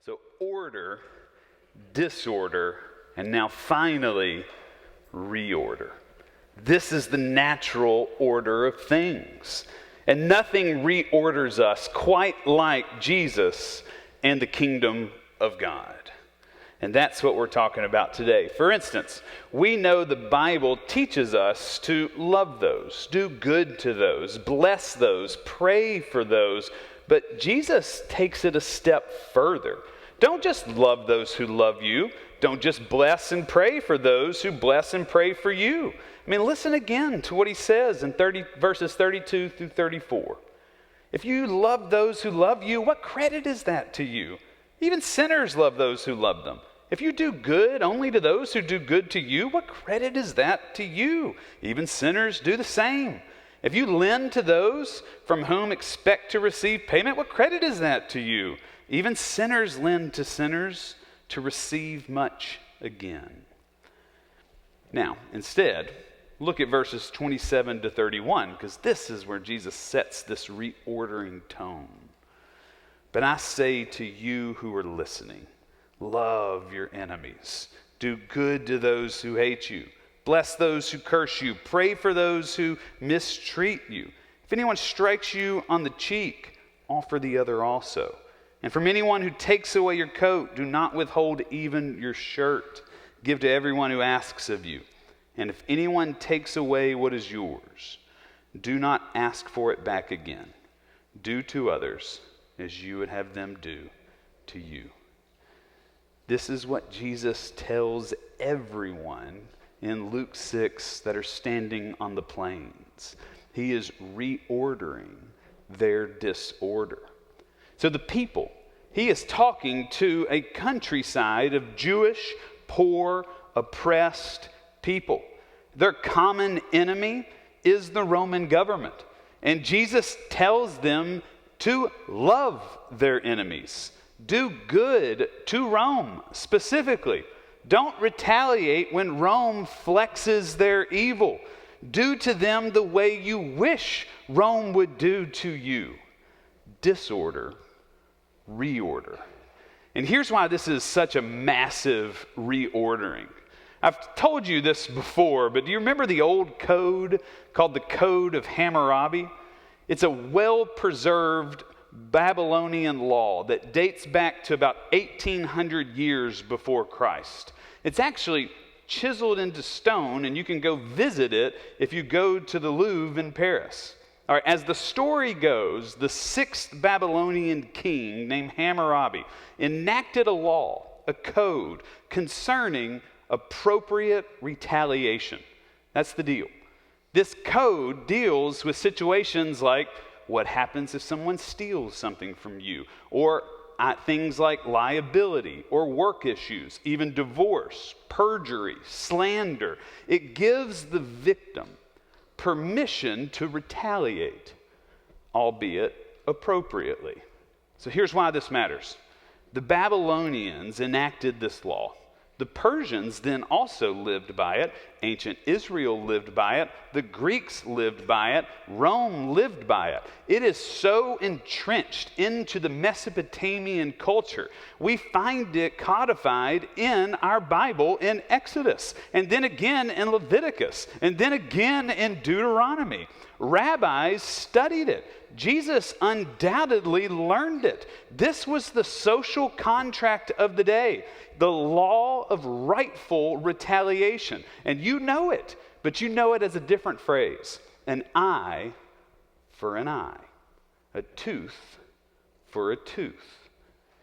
So order, disorder, and now finally, reorder. This is the natural order of things. And nothing reorders us quite like Jesus and the kingdom of God. And that's what we're talking about today. For instance, we know the Bible teaches us to love those, do good to those, bless those, pray for those. But Jesus takes it a step further. Don't just love those who love you. Don't just bless and pray for those who bless and pray for you. I mean, listen again to what he says in verses 32 through 34. If you love those who love you, what credit is that to you? Even sinners love those who love them. If you do good only to those who do good to you, what credit is that to you? Even sinners do the same. If you lend to those from whom expect to receive payment, what credit is that to you? Even sinners lend to sinners to receive much again. Now, instead, look at verses 27 to 31, because this is where Jesus sets this reordering tone. But I say to you who are listening, love your enemies. Do good to those who hate you. Bless those who curse you. Pray for those who mistreat you. If anyone strikes you on the cheek, offer the other also. And from anyone who takes away your coat, do not withhold even your shirt. Give to everyone who asks of you. And if anyone takes away what is yours, do not ask for it back again. Do to others as you would have them do to you. This is what Jesus tells everyone in Luke 6 that are standing on the plains. He is reordering their disorder. So the people, he is talking to a countryside of Jewish, poor, oppressed people. Their common enemy is the Roman government. And Jesus tells them to love their enemies. Do good to Rome specifically. Don't retaliate when Rome flexes their evil. Do to them the way you wish Rome would do to you. Disorder, reorder. And here's why this is such a massive reordering. I've told you this before, but do you remember the old code called the Code of Hammurabi? It's a well-preserved Babylonian law that dates back to about 1800 years before Christ. It's actually chiseled into stone, and you can go visit it if you go to the Louvre in Paris. All right, as the story goes, the sixth Babylonian king named Hammurabi enacted a law, a code concerning appropriate retaliation. That's the deal. This code deals with situations like what happens if someone steals something from you, or things like liability or work issues, even divorce, perjury, slander. It gives the victim permission to retaliate, albeit appropriately. So here's why this matters. The Babylonians enacted this law. The Persians then also lived by it. Ancient Israel lived by it. The Greeks lived by it. Rome lived by it. It is so entrenched into the Mesopotamian culture. We find it codified in our Bible in Exodus, and then again in Leviticus, and then again in Deuteronomy. Rabbis studied it. Jesus undoubtedly learned it. This was the social contract of the day, the law of rightful retaliation. And you know it, but you know it as a different phrase. An eye for an eye, a tooth for a tooth.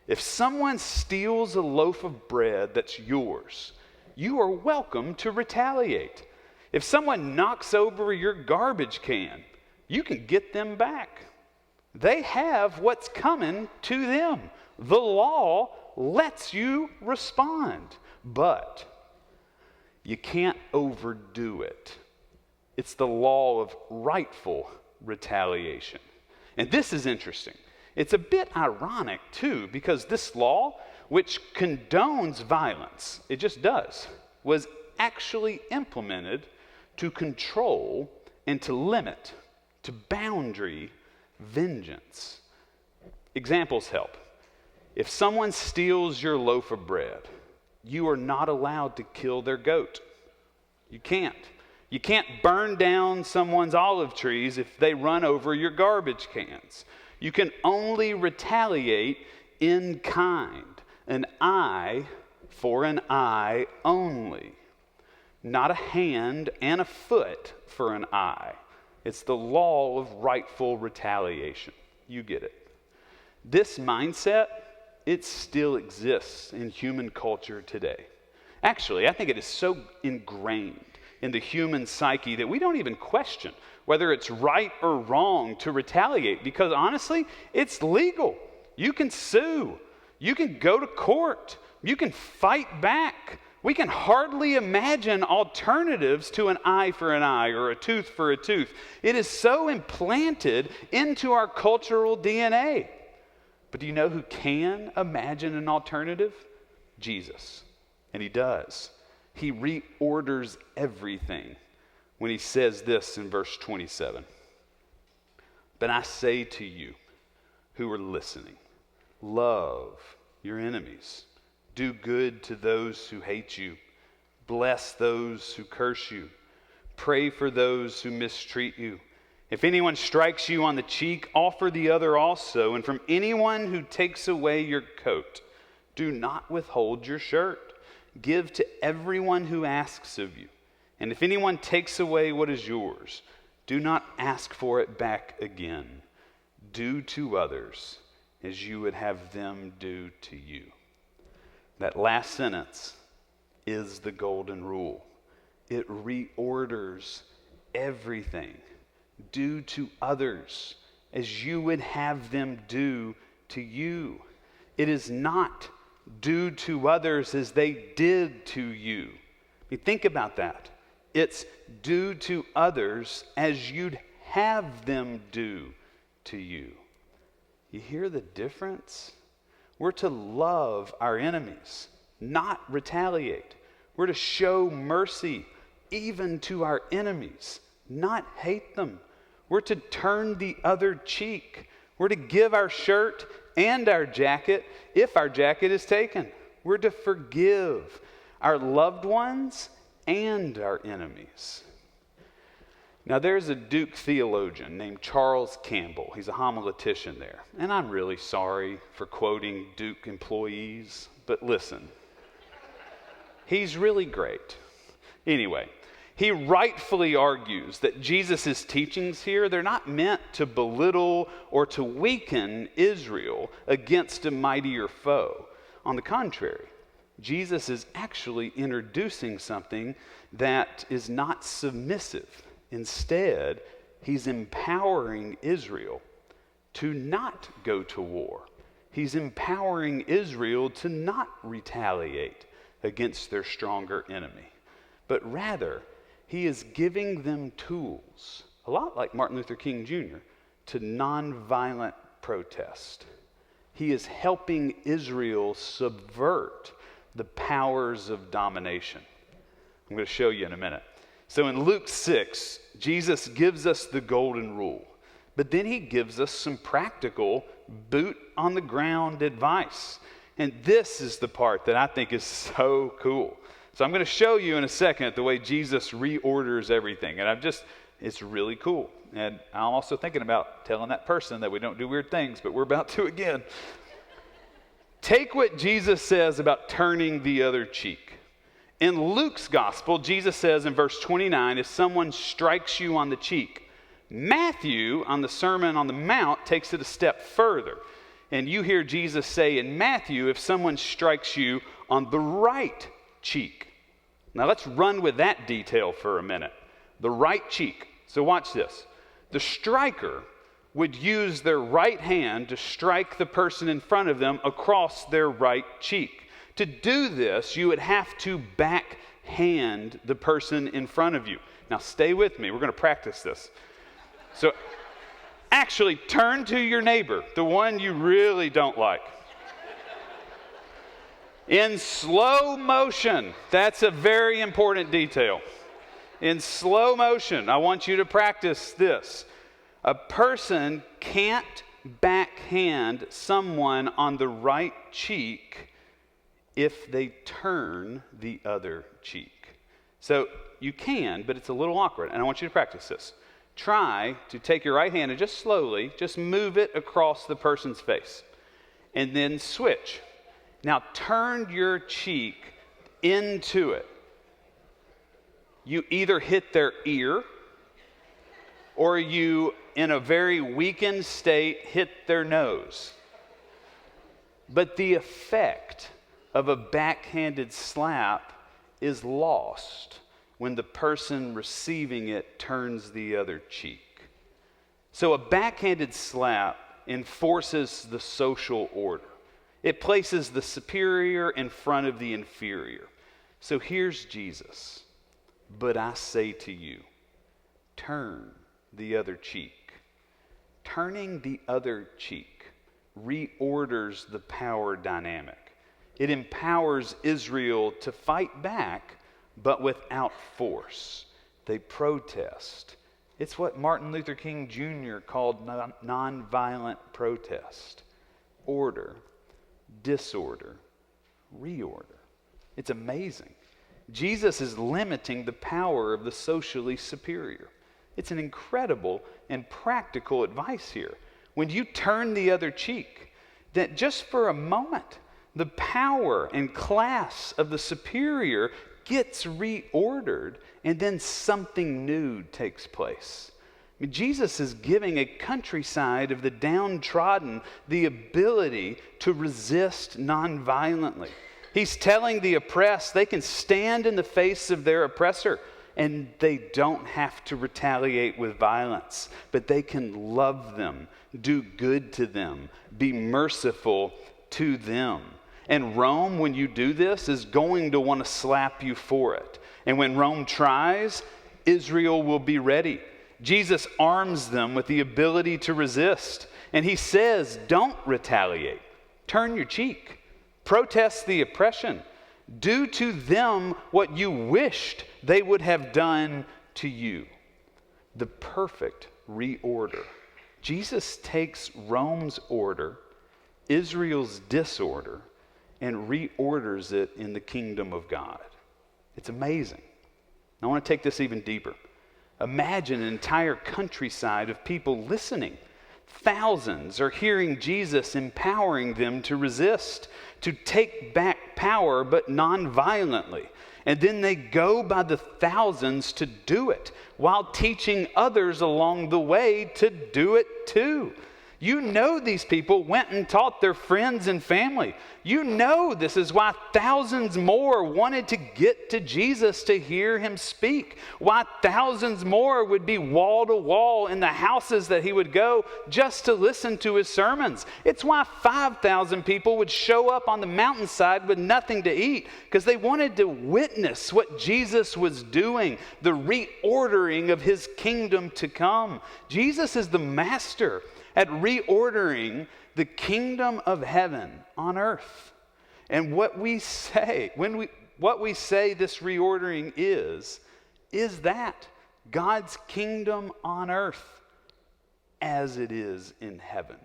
If someone steals a loaf of bread that's yours, you are welcome to retaliate. If someone knocks over your garbage can, you can get them back. They have what's coming to them. The law lets you respond, but you can't overdo it. It's the law of rightful retaliation. And this is interesting. It's a bit ironic, too, because this law, which condones violence, it just does, was actually implemented to control and to limit, to boundary vengeance. Examples help. If someone steals your loaf of bread, you are not allowed to kill their goat. You can't. You can't burn down someone's olive trees if they run over your garbage cans. You can only retaliate in kind, an eye for an eye only. Not a hand and a foot for an eye. It's the law of rightful retaliation. You get it. This mindset, it still exists in human culture today. Actually, I think it is so ingrained in the human psyche that we don't even question whether it's right or wrong to retaliate, because honestly, it's legal. You can sue. You can go to court. You can fight back. We can hardly imagine alternatives to an eye for an eye or a tooth for a tooth. It is so implanted into our cultural DNA. But do you know who can imagine an alternative? Jesus. And he does. He reorders everything when he says this in verse 27. But I say to you who are listening, love your enemies. Do good to those who hate you. Bless those who curse you. Pray for those who mistreat you. If anyone strikes you on the cheek, offer the other also. And from anyone who takes away your coat, do not withhold your shirt. Give to everyone who asks of you. And if anyone takes away what is yours, do not ask for it back again. Do to others as you would have them do to you. That last sentence is the golden rule. It reorders everything. Do to others as you would have them do to you. It is not do to others as they did to you. I mean, think about that. It's do to others as you'd have them do to you. You hear the difference? We're to love our enemies, not retaliate. We're to show mercy even to our enemies, not hate them. We're to turn the other cheek. We're to give our shirt and our jacket if our jacket is taken. We're to forgive our loved ones and our enemies. Now, there's a Duke theologian named Charles Campbell. He's a homiletician there. And I'm really sorry for quoting Duke employees, but listen, he's really great. Anyway, he rightfully argues that Jesus' teachings here, they're not meant to belittle or to weaken Israel against a mightier foe. On the contrary, Jesus is actually introducing something that is not submissive. Instead, he's empowering Israel to not go to war. He's empowering Israel to not retaliate against their stronger enemy, but rather, he is giving them tools, a lot like Martin Luther King Jr., to nonviolent protest. He is helping Israel subvert the powers of domination. I'm going to show you in a minute. So in Luke 6, Jesus gives us the golden rule, but then he gives us some practical boot on the ground advice. And this is the part that I think is so cool. So I'm going to show you in a second the way Jesus reorders everything. And it's really cool. And I'm also thinking about telling that person that we don't do weird things, but we're about to again. Take what Jesus says about turning the other cheek. In Luke's gospel, Jesus says in verse 29, if someone strikes you on the cheek. Matthew, on the Sermon on the Mount, takes it a step further. And you hear Jesus say in Matthew, if someone strikes you on the right cheek. Now let's run with that detail for a minute. The right cheek. So watch this. The striker would use their right hand to strike the person in front of them across their right cheek. To do this, you would have to backhand the person in front of you. Now stay with me. We're going to practice this. So actually turn to your neighbor, the one you really don't like. In slow motion, that's a very important detail. In slow motion, I want you to practice this. A person can't backhand someone on the right cheek if they turn the other cheek. So you can, but it's a little awkward, and I want you to practice this. Try to take your right hand and just slowly, just move it across the person's face, and then switch. Now turn your cheek into it. You either hit their ear, or you, in a very weakened state, hit their nose. But the effect of a backhanded slap is lost when the person receiving it turns the other cheek. So a backhanded slap enforces the social order. It places the superior in front of the inferior. So here's Jesus. But I say to you, turn the other cheek. Turning the other cheek reorders the power dynamic. It empowers Israel to fight back, but without force. They protest. It's what Martin Luther King Jr. called nonviolent protest. Order, disorder, reorder. It's amazing. Jesus is limiting the power of the socially superior. It's an incredible and practical advice here. When you turn the other cheek, that just for a moment, the power and class of the superior gets reordered, and then something new takes place. I mean, Jesus is giving a countryside of the downtrodden the ability to resist nonviolently. He's telling the oppressed they can stand in the face of their oppressor, and they don't have to retaliate with violence, but they can love them, do good to them, be merciful to them. And Rome, when you do this, is going to want to slap you for it. And when Rome tries, Israel will be ready. Jesus arms them with the ability to resist. And he says, don't retaliate. Turn your cheek. Protest the oppression. Do to them what you wished they would have done to you. The perfect reorder. Jesus takes Rome's order, Israel's disorder, and reorders it in the kingdom of God. It's amazing. I want to take this even deeper. Imagine an entire countryside of people listening. Thousands are hearing Jesus empowering them to resist, to take back power, but non-violently. And then they go by the thousands to do it, while teaching others along the way to do it too. You know these people went and taught their friends and family. You know this is why thousands more wanted to get to Jesus to hear him speak. Why thousands more would be wall to wall in the houses that he would go just to listen to his sermons. It's why 5,000 people would show up on the mountainside with nothing to eat, because they wanted to witness what Jesus was doing, the reordering of his kingdom to come. Jesus is the master at reordering the kingdom of heaven on earth. And what we say, what we say this reordering is that God's kingdom on earth as it is in heaven.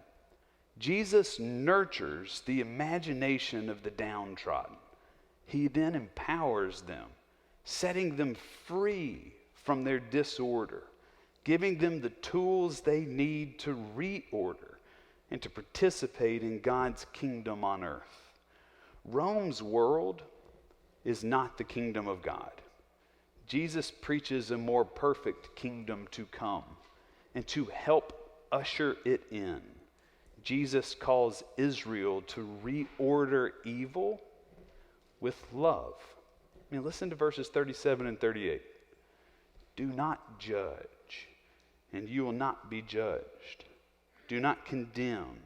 Jesus nurtures the imagination of the downtrodden. He then empowers them, setting them free from their disorder, giving them the tools they need to reorder and to participate in God's kingdom on earth. Rome's world is not the kingdom of God. Jesus preaches a more perfect kingdom to come, and to help usher it in, Jesus calls Israel to reorder evil with love. I mean, listen to verses 37 and 38. Do not judge, and you will not be judged. Do not condemn,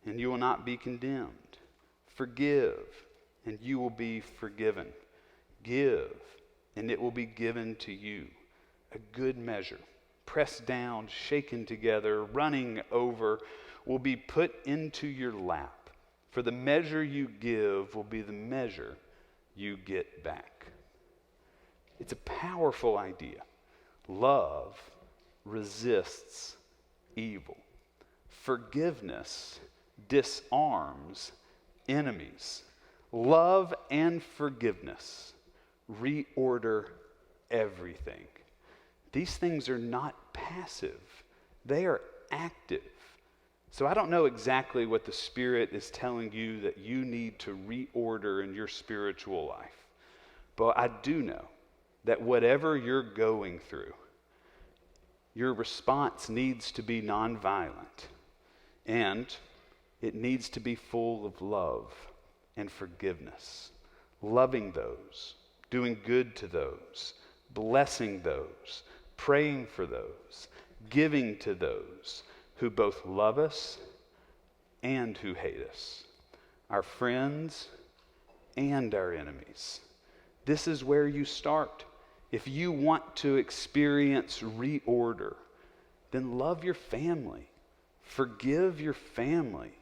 and you will not be condemned. Forgive, and you will be forgiven. Give, and it will be given to you. A good measure, pressed down, shaken together, running over, will be put into your lap. For the measure you give will be the measure you get back. It's a powerful idea. Love resists evil. forgiveness disarms enemies. Love and forgiveness reorder everything. These things are not passive, they are active. So I don't know exactly what the Spirit is telling you that you need to reorder in your spiritual life, but I do know that whatever you're going through, your response needs to be nonviolent, and it needs to be full of love and forgiveness, loving those, doing good to those, blessing those, praying for those, giving to those who both love us and who hate us, our friends and our enemies. This is where you start. If you want to experience reorder, then love your family, forgive your family,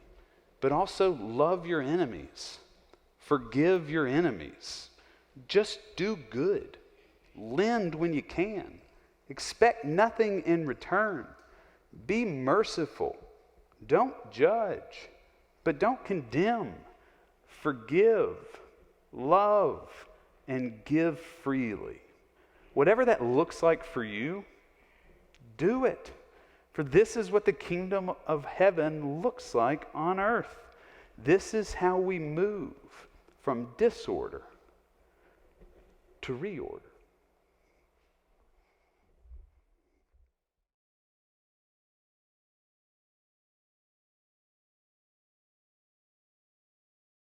but also love your enemies, forgive your enemies. Just do good, lend when you can, expect nothing in return. Be merciful. Don't judge, but don't condemn. Forgive, love, and give freely. Whatever that looks like for you, do it. For this is what the kingdom of heaven looks like on earth. This is how we move from disorder to reorder.